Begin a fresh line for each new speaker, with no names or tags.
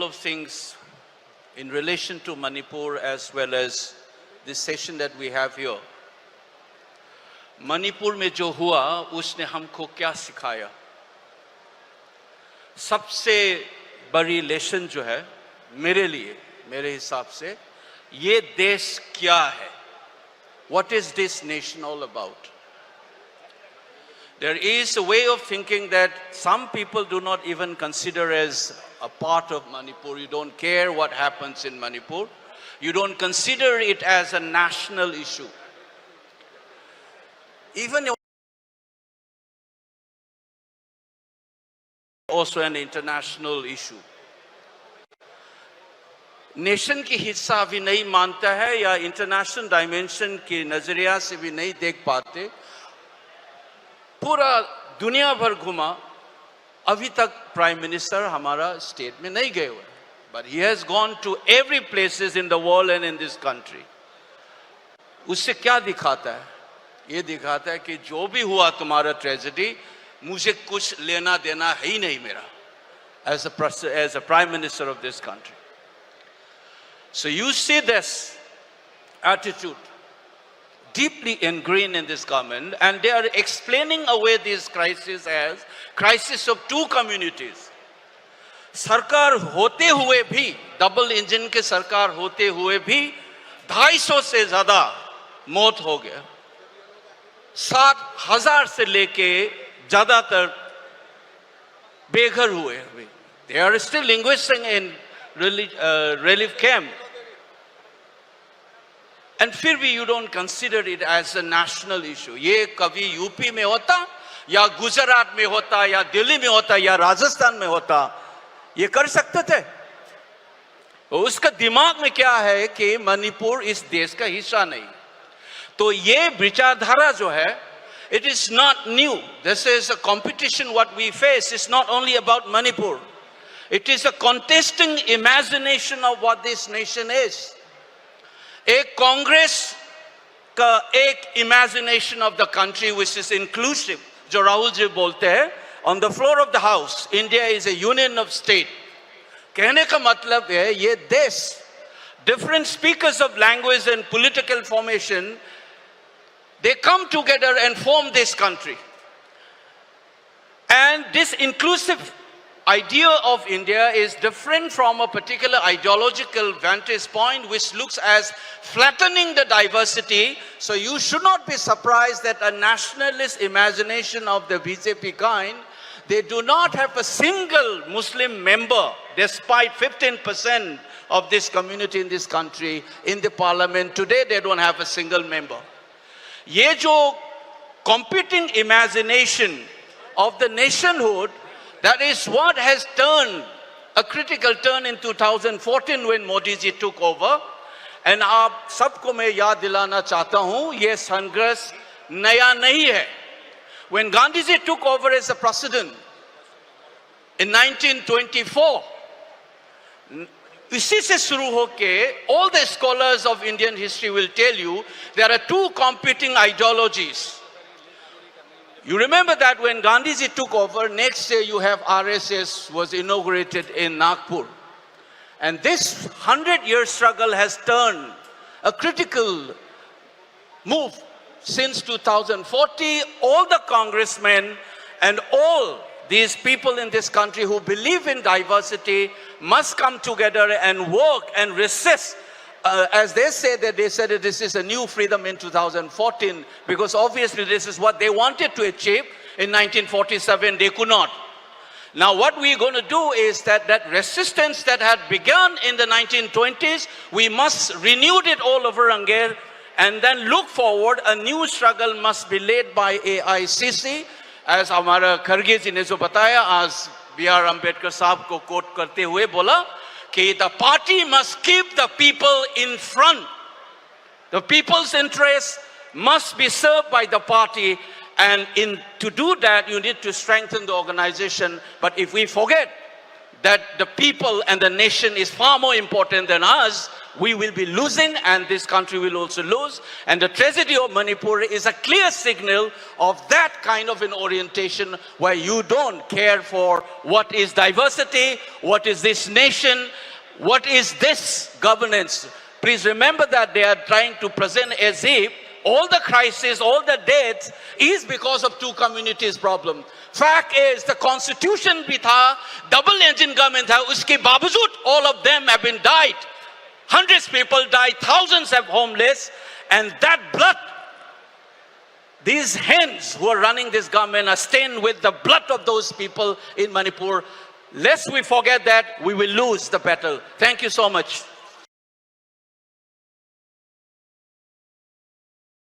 of things in relation to Manipur as well as this session that we have here. Manipur में जो हुआ उसने हमको क्या सिखाया? सबसे बड़ी लेसन जो है मेरे लिए, मेरे हिसाब से, ये देश क्या है? What is this nation all about? There is a way of thinking that some people do not even consider as a part of Manipur. You don't care what happens in Manipur. You don't consider it as a national issue. Even also an international issue. Nation की हिस्सा भी नहीं मानता है या international dimension के नजरिया से भी नहीं देख पाते, पूरा दुनिया भर घुमा, अभी तक प्राइम मिनिस्टर हमारा स्टेट में नहीं गए हुए, but he has gone to every places in the world and in this country. उससे क्या दिखाता है? ये दिखाता है कि जो भी हुआ तुम्हारा ट्रेजेडी, मुझे कुछ लेना देना है ही नहीं मेरा, as a prime minister of this country. So you see this attitude deeply ingrained in this government, and they are explaining away this crisis as crisis of two communities. सरकार होते हुए भी, डबल इंजन के सरकार होते हुए भी 250 से ज्यादा मौत हो गया, 7,000 से लेके ज्यादातर बेघर हुए. They are still languishing in relief camp. And फिर भी you don't consider it as a national issue. ये कभी यूपी में होता या गुजरात में होता या दिल्ली में होता या राजस्थान में होता, ये कर सकते थे. उसका दिमाग में क्या है कि मणिपुर इस देश का हिस्सा नहीं. तो ये विचारधारा जो है, it is not new. This is a competition what we face. It's not only about Manipur. It is a contesting imagination of what this nation is. एक कांग्रेस का एक imagination of the country which is inclusive, जो राहुल जी बोलते हैं, on the floor of the house, India is a union of state. कहने का मतलब है ये देश, different speakers of language and political formation, they come together and form this country. And this inclusive idea of India is different from a particular ideological vantage point which looks as flattening the diversity. So you should not be surprised that a nationalist imagination of the BJP kind, they do not have a single Muslim member, despite 15% of this community in this country in the parliament. Today they don't have a single member. ये जो competing imagination of the nationhood, that is what has turned a critical turn in 2014 when Modi ji took over. And आप सबको मैं याद दिलाना चाहता हूँ, ये संघर्ष नया नहीं है. When Gandhi ji took over as a president in 1924, इसी से शुरू होके, all the scholars of Indian history will tell you there are two competing ideologies. You remember that when Gandhiji took over, next year you have RSS was inaugurated in Nagpur. And this 100-year struggle has turned a critical move. Since 2040, all the congressmen and all these people in this country who believe in diversity must come together and work and resist. As they said that this is a new freedom in 2014, because obviously this is what they wanted to achieve in 1947, they could not. Now what we're going to do is that resistance that had begun in the 1920s, we must renew it all over again, and then look forward. A new struggle must be led by AICC, as हमारा खरगे जी ने जो बताया, आज B.R. Ambedkar साहब को coat करते हुए बोला कि the party must keep the people in front. The people's interests must be served by the party, and to do that you need to strengthen the organization. But if we forget that the people and the nation is far more important than us, we will be losing and this country will also lose. And the tragedy of Manipur is a clear signal of that kind of an orientation where you don't care for what is diversity, what is this nation, what is this governance. Please remember that they are trying to present as if all the crisis, all the deaths is because of two communities problem. Fact is, the constitution bhi tha, double engine government tha, uske babajood all of them have been died. Hundreds of people died, thousands are homeless, and that blood, these hands who are running this government are stained with the blood of those people in Manipur. Lest we forget that, we will lose the battle. Thank you so much.